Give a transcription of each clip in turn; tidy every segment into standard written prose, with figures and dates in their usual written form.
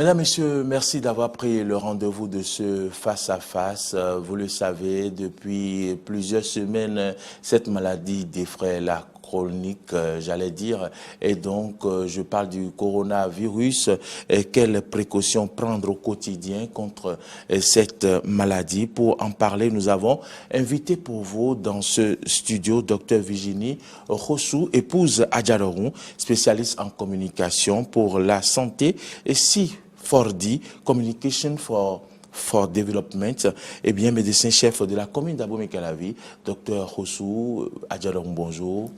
Mesdames, Messieurs, merci d'avoir pris le rendez-vous de ce face-à-face. Vous le savez, depuis plusieurs semaines, cette maladie défraie la chronique, j'allais dire, et donc je parle du coronavirus. Quelles précautions prendre au quotidien contre cette maladie? Pour en parler, nous avons invité pour vous dans ce studio Dr Virginie Rossou, épouse Adjaroun, spécialiste en communication pour la santé, et si Fordi, Communication for Development, et bien médecin-chef de la commune d'Abomey-Calavi, Dr Rossou Adjaroun, bonjour.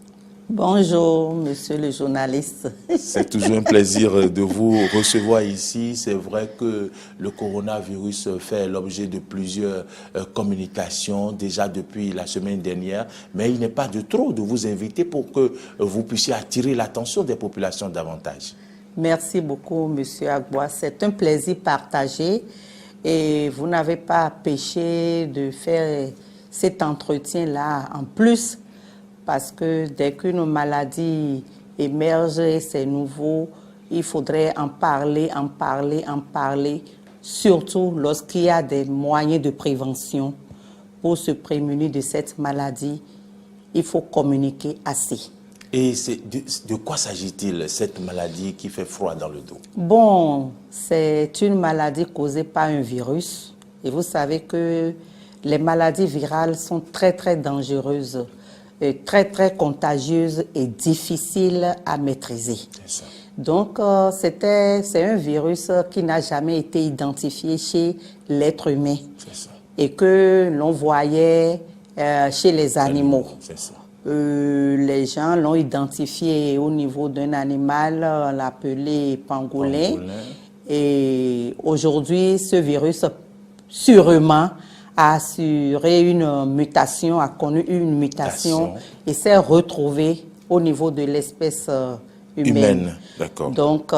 Bonjour, monsieur le journaliste. C'est toujours un plaisir de vous recevoir ici. C'est vrai que le coronavirus fait l'objet de plusieurs communications déjà depuis la semaine dernière, mais il n'est pas de trop de vous inviter pour que vous puissiez attirer l'attention des populations davantage. Merci beaucoup, monsieur Agbois. C'est un plaisir partagé et vous n'avez pas péché de faire cet entretien-là en plus, parce que dès qu'une maladie émerge, c'est nouveau, il faudrait en parler, surtout lorsqu'il y a des moyens de prévention pour se prémunir de cette maladie. Il faut communiquer assez. Et de quoi s'agit-il, cette maladie qui fait froid dans le dos? Bon, c'est une maladie causée par un virus. Et vous savez que les maladies virales sont très, très dangereuses, très contagieuses et difficiles à maîtriser. C'est ça. Donc, c'est un virus qui n'a jamais été identifié chez l'être humain. C'est ça. Et que l'on voyait chez les animaux. C'est ça. Les gens l'ont identifié au niveau d'un animal, on l'appelait pangolin. Et aujourd'hui, ce virus, sûrement, a assuré une mutation, a connu une mutation et s'est retrouvé au niveau de l'espèce humaine. D'accord. Donc,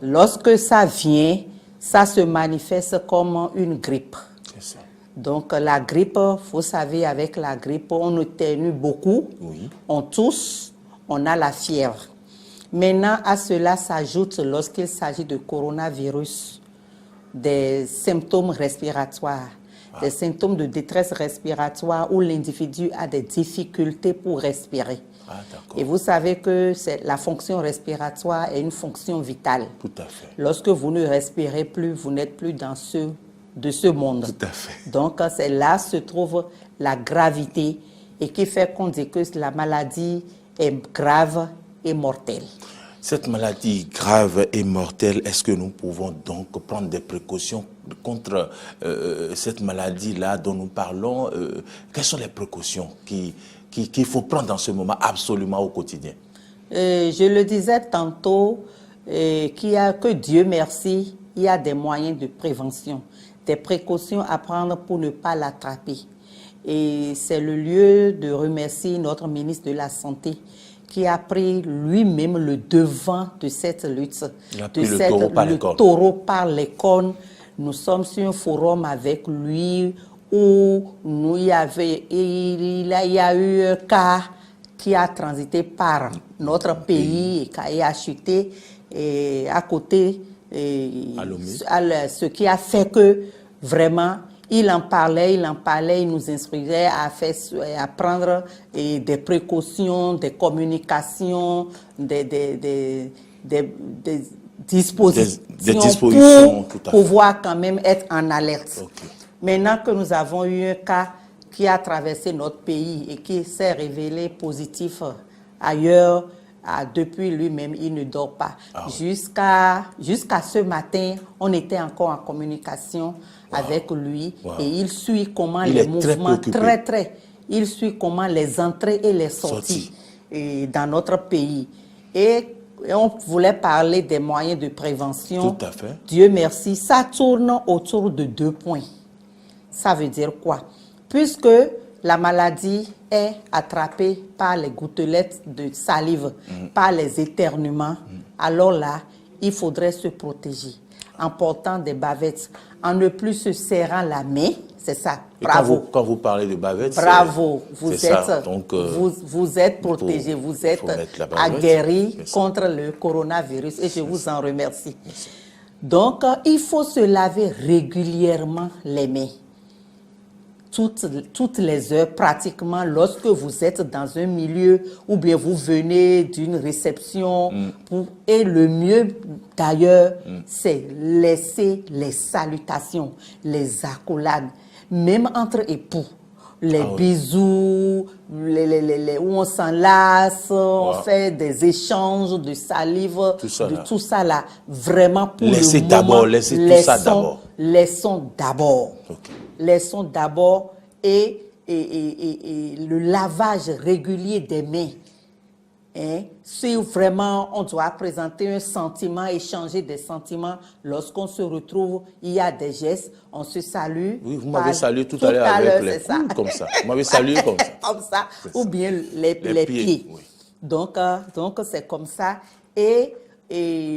lorsque ça vient, ça se manifeste comme une grippe. C'est ça. Donc, la grippe, vous savez, avec la grippe, on éternue beaucoup, on tousse, on a la fièvre. Maintenant, à cela s'ajoute, lorsqu'il s'agit de coronavirus, des symptômes respiratoires, des symptômes de détresse respiratoire où l'individu a des difficultés pour respirer. Et vous savez que la fonction respiratoire est une fonction vitale. Tout à fait. Lorsque vous ne respirez plus, vous n'êtes plus de ce monde. Tout à fait. Donc, c'est là se trouve la gravité et qui fait qu'on dit que la maladie est grave et mortelle. Cette maladie grave et mortelle, est-ce que nous pouvons donc prendre des précautions contre cette maladie-là dont nous parlons? Quelles sont les précautions qu'il faut prendre dans ce moment absolument au quotidien? Je le disais tantôt, que Dieu merci, il y a des moyens de prévention, des précautions à prendre pour ne pas l'attraper. Et c'est le lieu de remercier notre ministre de la Santé qui a pris lui-même le devant de cette lutte. Il a pris le taureau par les cornes. Nous sommes sur un forum avec lui où il y a eu un cas qui a transité par notre pays et qui a chuté à côté. Ce qui a fait que vraiment il en parlait, il nous instruisait à prendre des précautions, des communications, des dispositions pour pouvoir quand même être en alerte. Maintenant que nous avons eu un cas qui a traversé notre pays et qui s'est révélé positif ailleurs, depuis lui-même, il ne dort pas. Jusqu'à ce matin, on était encore en communication avec lui et il suit comment les mouvements, il suit comment les entrées et les sorties dans notre pays. Et on voulait parler des moyens de prévention. Tout à fait. Dieu merci, ça tourne autour de 2 points. Ça veut dire quoi? Puisque la maladie est attrapée par les gouttelettes de salive, par les éternuements, alors là, il faudrait se protéger en portant des bavettes, en ne plus se serrant la main, c'est ça. Bravo. Quand vous parlez de bavettes, bravo, vous êtes protégé, vous êtes aguerri contre le coronavirus et je vous en remercie. Donc, il faut se laver régulièrement les mains. Toutes les heures, pratiquement, lorsque vous êtes dans un milieu ou bien vous venez d'une réception. Et le mieux, d'ailleurs, c'est laisser les salutations, les accolades, même entre époux. Les bisous, où on s'enlace, on fait des échanges de salive, tout ça là. Vraiment pour laissez le moment, laissons d'abord. Okay. Laissons d'abord et le lavage régulier des mains. Hein? Si vraiment on doit présenter un sentiment, échanger des sentiments, lorsqu'on se retrouve, il y a des gestes, on se salue. Oui, vous m'avez salué tout à l'heure avec les coudes, comme ça. Vous m'avez salué comme ça. Comme ça, ou bien les pieds. Oui. Donc c'est comme ça. Et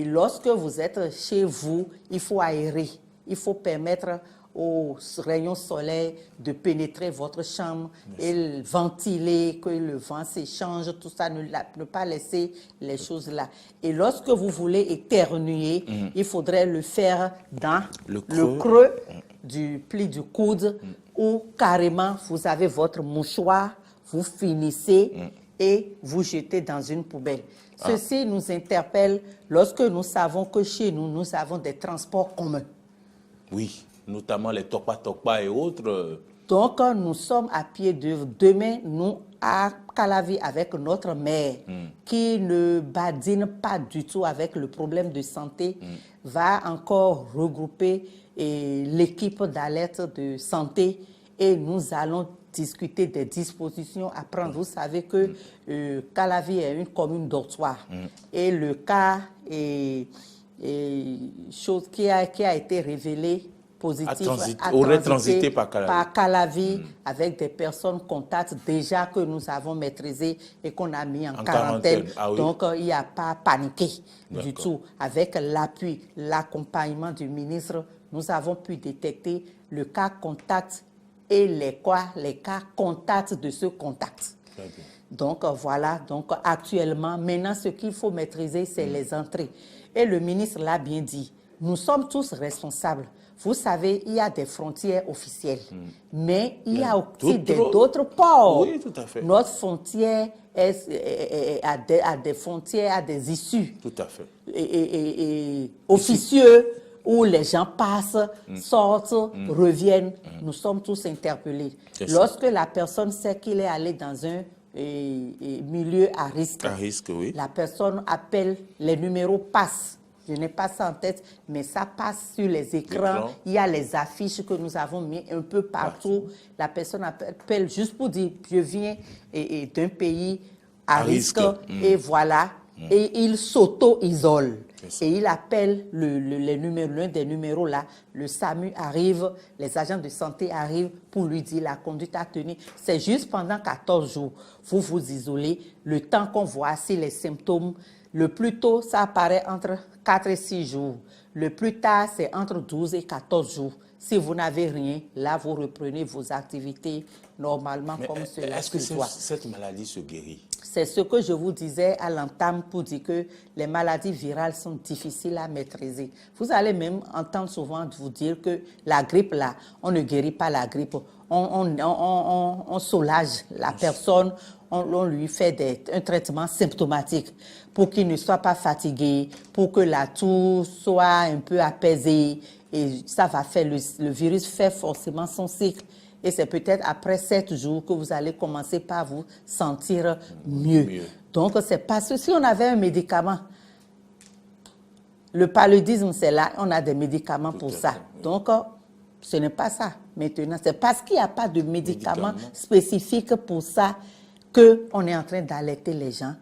lorsque vous êtes chez vous, il faut aérer. Il faut permettre aux rayons solaires de pénétrer votre chambre et ventiler, que le vent s'échange, tout ça, ne pas laisser les choses là. Et lorsque vous voulez éternuer, il faudrait le faire dans le creux du pli du coude ou carrément vous avez votre mouchoir, vous finissez et vous jetez dans une poubelle. Ceci nous interpelle lorsque nous savons que chez nous, nous avons des transports communs. Oui, notamment les topa-topa et autres. Donc, nous sommes à pied d'œuvre. Demain, nous, à Calavi, avec notre maire, qui ne badine pas du tout avec le problème de santé, va encore regrouper l'équipe d'alerte de santé et nous allons discuter des dispositions à prendre. Vous savez que Calavi est une commune dortoir et le cas chose qui a été révélée positif aurait transité par Calavi avec des personnes contacts déjà que nous avons maîtrisées et qu'on a mis en quarantaine. Oui. Donc, il n'y a pas paniqué du tout. Avec l'appui, l'accompagnement du ministre, nous avons pu détecter le cas contact et les cas contacts de ce contact. Donc, voilà. Donc, actuellement, maintenant, ce qu'il faut maîtriser, c'est les entrées. Et le ministre l'a bien dit. Nous sommes tous responsables. Vous savez, il y a des frontières officielles, mais il y a aussi d'autres ports. Oui, tout à fait. Notre frontière a des frontières, a des issues. Tout à fait. Et officieux, où les gens passent, sortent, reviennent. Nous sommes tous interpellés. Lorsque la personne sait qu'il est allé dans un milieu à risque, oui. La personne appelle, les numéros passent. Je n'ai pas ça en tête, mais ça passe sur les écrans. Il y a les affiches que nous avons mis un peu partout. La personne appelle juste pour dire « je viens d'un pays à risque » et voilà. Et il s'auto-isole. Et il appelle l'un des numéros là. Le SAMU arrive, les agents de santé arrivent pour lui dire la conduite à tenir. C'est juste pendant 14 jours. Vous vous isolez. Le temps qu'on voit si les symptômes, le plus tôt, ça apparaît entre 4 et 6 jours. Le plus tard, c'est entre 12 et 14 jours. Si vous n'avez rien, là, vous reprenez vos activités normalement comme cela. Est-ce que cette maladie se guérit? C'est ce que je vous disais à l'entame pour dire que les maladies virales sont difficiles à maîtriser. Vous allez même entendre souvent vous dire que la grippe, là, on ne guérit pas la grippe. On soulage la personne, on lui fait un traitement symptomatique pour qu'il ne soit pas fatigué, pour que la toux soit un peu apaisée. Et ça va faire, le virus fait forcément son cycle. Et c'est peut-être après 7 jours que vous allez commencer par vous sentir mieux. Donc, c'est parce que si on avait un médicament, le paludisme, c'est là, on a des médicaments pour ça. Donc, ce n'est pas ça. Maintenant, c'est parce qu'il n'y a pas de médicaments spécifiques pour ça qu'on est en train d'alerter les gens.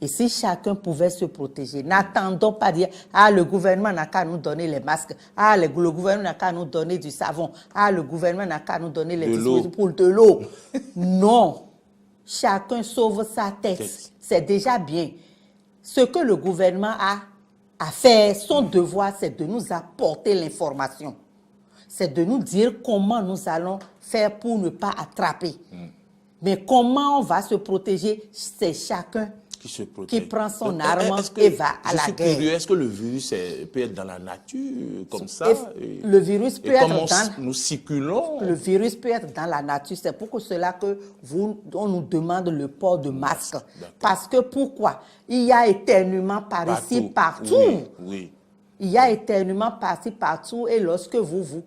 Et si chacun pouvait se protéger, n'attendons pas dire « Ah, le gouvernement n'a qu'à nous donner les masques. Ah, le gouvernement n'a qu'à nous donner du savon. Ah, le gouvernement n'a qu'à nous donner les dispositifs pour de l'eau. » Non. Chacun sauve sa tête. C'est déjà bien. Ce que le gouvernement a à faire, son devoir, c'est de nous apporter l'information. C'est de nous dire comment nous allons faire pour ne pas attraper. Mais comment on va se protéger, c'est chacun qui se protège. Qui prend son Donc, arme est-ce que- et va à je la suis guerre. curieux, est-ce que le virus peut être dans la nature comme ça? Le virus peut être comment dans... nous circulons? Le virus peut être dans la nature. C'est pour cela que on nous demande le port de masque. Parce que pourquoi? Il y a éternuement par ici, partout. Oui, oui. Il y a éternuement parti partout et lorsque vous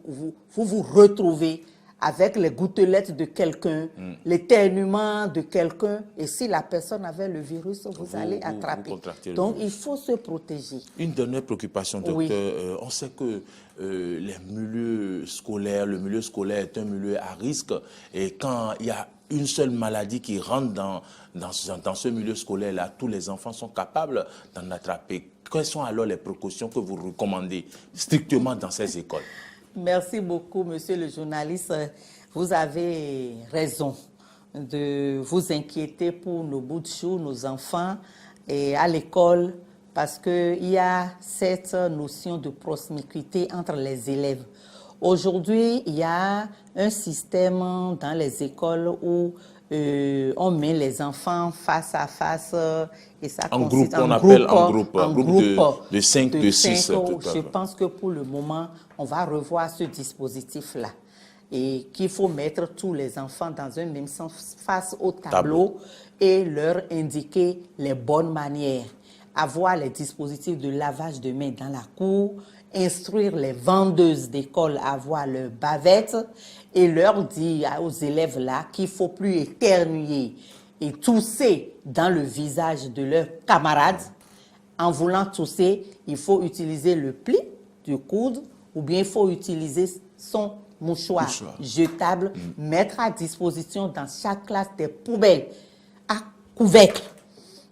retrouvez avec les gouttelettes de quelqu'un, l'éternuement de quelqu'un, et si la personne avait le virus, vous allez attraper. Donc, il faut se protéger. Une dernière préoccupation, docteur. Oui. On sait que les milieux scolaires, le milieu scolaire est un milieu à risque, et quand il y a une seule maladie qui rentre dans ce milieu scolaire-là, tous les enfants sont capables d'en attraper. Quelles sont alors les précautions que vous recommandez strictement dans ces écoles? Merci beaucoup, monsieur le journaliste. Vous avez raison de vous inquiéter pour nos bouts de chou, nos enfants, et à l'école, parce qu'il y a cette notion de proximité entre les élèves. Aujourd'hui, il y a un système dans les écoles où on met les enfants face à face et ça En consiste groupe, on appelle en groupe de 5, de 6. Je pense que pour le moment, on va revoir ce dispositif-là et qu'il faut mettre tous les enfants dans un même sens face au tableau et leur indiquer les bonnes manières. Avoir les dispositifs de lavage de mains dans la cour, instruire les vendeuses d'école à avoir leur bavette et leur dire aux élèves là qu'il ne faut plus éternuer et tousser dans le visage de leurs camarades. En voulant tousser, il faut utiliser le pli du coude ou bien il faut utiliser son mouchoir jetable, mettre à disposition dans chaque classe des poubelles à couvercle.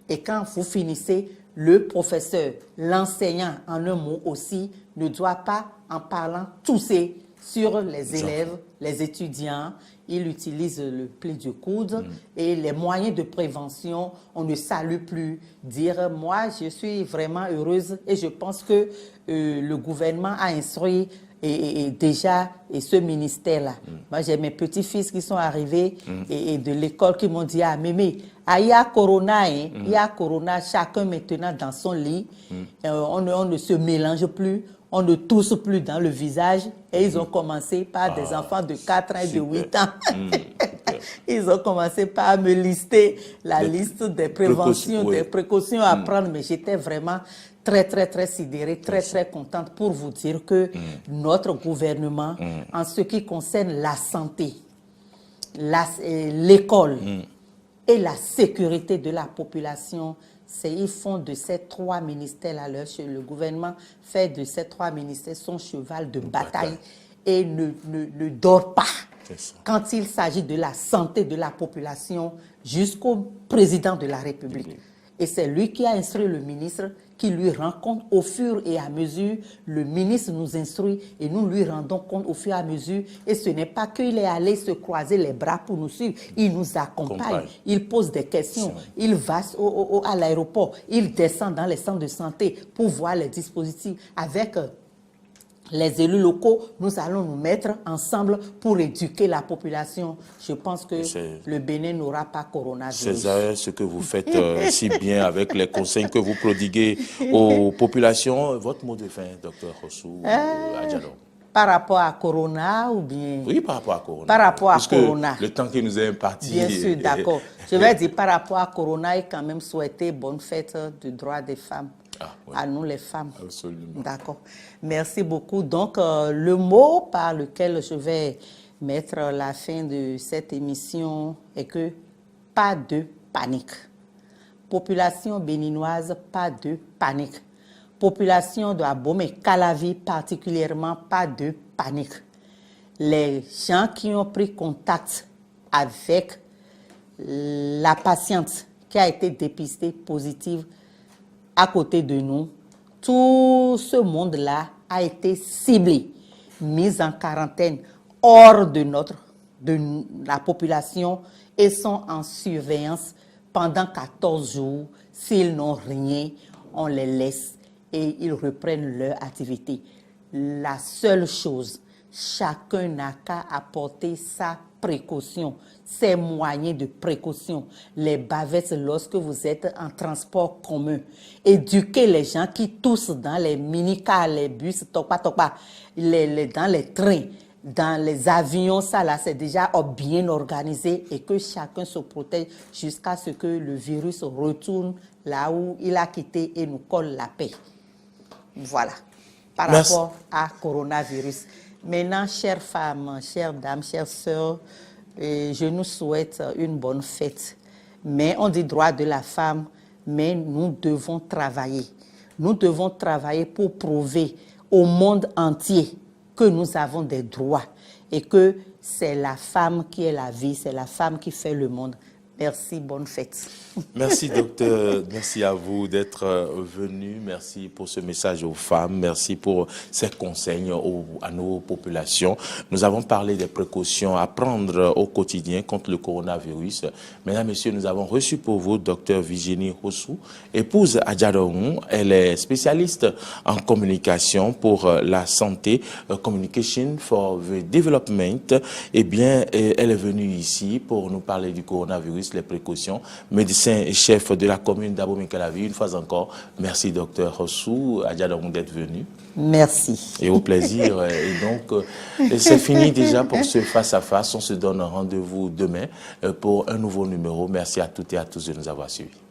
Et quand vous finissez, le professeur, l'enseignant, en un mot aussi, ne doit pas, en parlant, tousser sur les élèves, les étudiants. Il utilise le pli du coude et les moyens de prévention, on ne salue plus. Dire, moi, je suis vraiment heureuse et je pense que le gouvernement a instruit et déjà ce ministère-là. Moi, j'ai mes petits-fils qui sont arrivés et de l'école qui m'ont dit, ah, mémé, il y a corona, hein, il y a corona, chacun maintenant dans son lit. On ne se mélange plus, on ne tousse plus dans le visage. Et ils ont commencé par des enfants de 4 ans et de 8 ans. Ils ont commencé par me lister la liste des préventions, des précautions à prendre. Mais j'étais vraiment très sidérée, très contente pour vous dire que notre gouvernement, en ce qui concerne la santé, l'école et la sécurité de la population, ils font de ces 3 ministères-là, le gouvernement fait de ces 3 ministères son cheval de bataille et ne dort pas. Quand il s'agit de la santé de la population jusqu'au président de la République. Et c'est lui qui a instruit le ministre, qui lui rend compte au fur et à mesure. Le ministre nous instruit et nous lui rendons compte au fur et à mesure. Et ce n'est pas qu'il est allé se croiser les bras pour nous suivre. Il nous accompagne, il pose des questions, il va à l'aéroport, il descend dans les centres de santé pour voir les dispositifs avec les élus locaux. Nous allons nous mettre ensemble pour éduquer la population. Je pense que le Bénin n'aura pas coronavirus. C'est ce que vous faites si bien avec les conseils que vous prodiguez aux populations. Votre mot de fin, docteur Rossou Adjadon. Par rapport à Corona ou bien... Oui, par rapport à Corona. Par rapport à Corona. Le temps qui nous est imparti. Bien sûr, d'accord. Je vais dire par rapport à Corona et quand même souhaiter bonne fête du droit des femmes. À nous les femmes. Absolument. D'accord. Merci beaucoup. Donc, le mot par lequel je vais mettre la fin de cette émission est que pas de panique. Population béninoise, pas de panique. Population de Abomey-Calavi, particulièrement, pas de panique. Les gens qui ont pris contact avec la patiente qui a été dépistée positive à côté de nous, tout ce monde-là a été ciblé, mis en quarantaine hors de la population et sont en surveillance pendant 14 jours. S'ils n'ont rien, on les laisse et ils reprennent leur activité. La seule chose chacun n'a qu'à apporter sa précaution, ses moyens de précaution. Les bavettes lorsque vous êtes en transport commun. Éduquez les gens qui toussent dans les minicars, les bus, dans les trains, dans les avions, ça là c'est déjà bien organisé et que chacun se protège jusqu'à ce que le virus retourne là où il a quitté et nous colle la paix. Voilà, par rapport à coronavirus. Maintenant, chères femmes, chères dames, chères sœurs, je nous souhaite une bonne fête. Mais on dit droit de la femme, mais nous devons travailler. Nous devons travailler pour prouver au monde entier que nous avons des droits et que c'est la femme qui est la vie, c'est la femme qui fait le monde. Merci, bonne fête. Merci docteur, merci à vous d'être venu, merci pour ce message aux femmes, merci pour ces conseils à nos populations. Nous avons parlé des précautions à prendre au quotidien contre le coronavirus. Mesdames, Messieurs, nous avons reçu pour vous docteur Virginie Rossou, épouse Adja Doroun. Elle est spécialiste en communication pour la santé, Communication for the Development. Eh bien, elle est venue ici pour nous parler du coronavirus, les précautions, médecin et chef de la commune d'Abomey-Calavi. Une fois encore, merci docteur Rossou, Adja Doroun d'être venu. Merci. Et au plaisir. Et donc, c'est fini déjà pour ce face-à-face. On se donne un rendez-vous demain pour un nouveau numéro. Merci à toutes et à tous de nous avoir suivis.